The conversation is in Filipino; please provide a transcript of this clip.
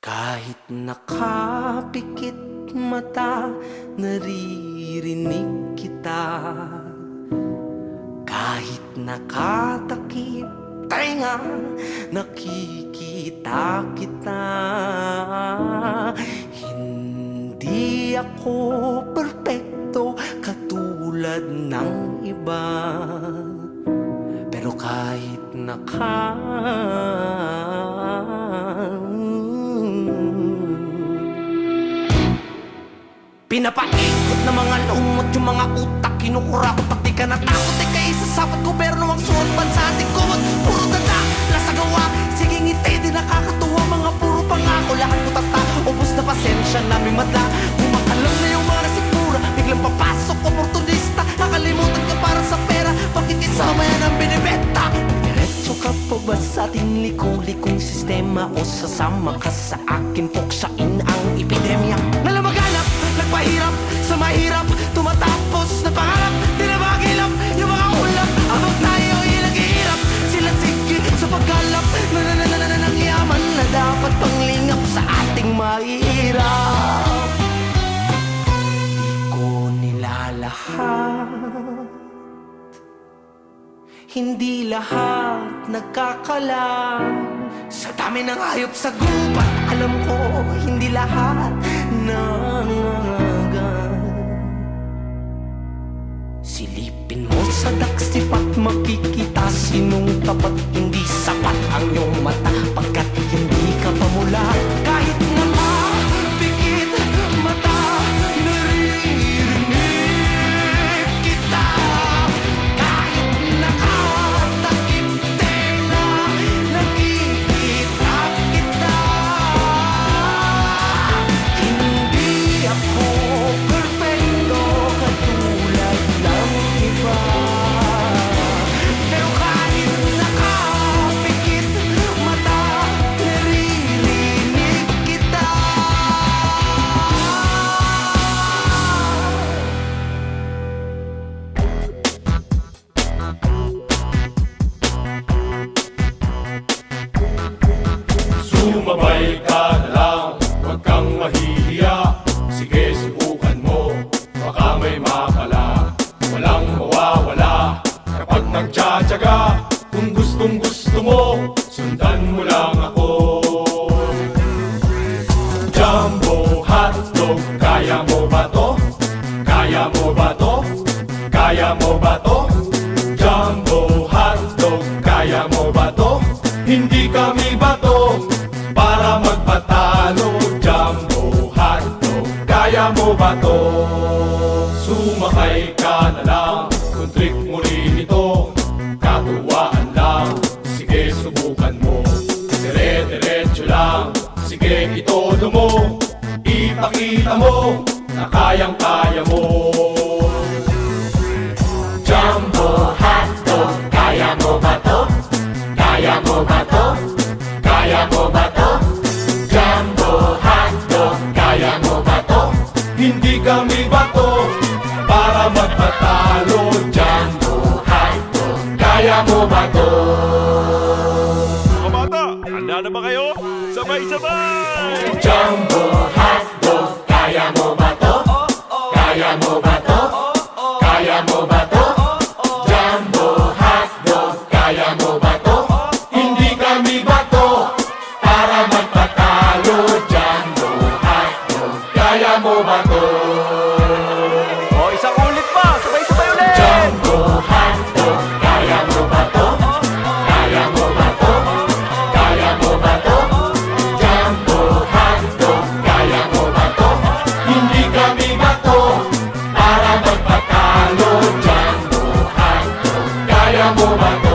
Kahit nakapikit mata, naririnig kita. Kahit nakatakip tainga, nakikita kita. Hindi ako perpekto katulad ng iba, pero kahit pinapaikot na mga lumot yung mga utak, kinukurakot pag di ka natakot. Ika isa sapat gobyerno ang suot bansa ating kumot. Puro dada, nasa gawa, sige ngiti, di nakakatuwa. Mga puro pangako, lahat mo tata, ubos na pasensya naming madla. Kumakalam na yung mga nasipura, biglang papasok, oportunista. Nakalimutan ka para sa pera, pakikisama yan ang binibenta. Diretso ka pa ba sa ating likong-likong sistema, o sasama ka sa akin, puksain ang epidemya? Nalamaganap, nagpahirap sa mahirap, tumatapos na pangarap, di na magilap yung mga ulap. Habang tayo ay naghihirap, sila sige sa paggalap ng yaman na dapat panglingap sa ating mahirap. Di ko nilalahat, hindi lahat nagkakalam. Sa dami ng hayop sa gubat, alam ko hindi lahat nangangagat. Silipin mo sa daksipat, makikita sinong tapat. Hindi sapat ang iyong mata pagkat hindi ka pamulat. Kahit nakapikit mata, naririnig kita. Kahit nakatakip tenga, nakikita kita. Hindi ako perfecto katulad ng iba, pero kahit nakapikit mata, naririnig kita. Sumabay ka na lang, huwag kang mahihiya. Sige, subukan mo, baka may makala. Walang mawawala kapag nagtsatsaga. Kung gustong gusto mo, sundan mo lang ako. Jumbo hotdog, kaya mo ba to? Kaya mo ba to? Kaya mo ba to? Jumbo hotdog, kaya mo ba to? Hindi kami bato para magpatalo. Jumbo hotdog, kaya mo ba to? Sumakay ka na lang, kung trick mo rin ito, katuwaan lang. Sige, subukan mo, dire-diretso lang. Sige, itodo mo, ipakita mo na kayang-kaya mo. Jumbo hotdog, kaya mo ba to? Kaya mo ba to? Kaya mo ba to? Jumbo hotdog, kaya mo ba to? Hindi kami bato para magpatalo. Jumbo hotdog, kaya mo ba to? Mga bata, handa na ba kayo? Sabay-sabay! Jumbo hotdog, kaya mo ba to? Kaya mo ba to? Kaya mo ba to? Jumbo hotdog, kaya mo ba to? Hindi kami bato para magpatalo. Jumbo hotdog, kaya mo ba to? O, isang ulit pa! Sabay-sabay ulit! Jumbo hotdog, kaya mo ba to? Kaya mo ba to? Kaya mo ba to? Jumbo hotdog, kaya mo ba to? Hindi kami bato para magpatalo. Jumbo hotdog, kaya mo ba to?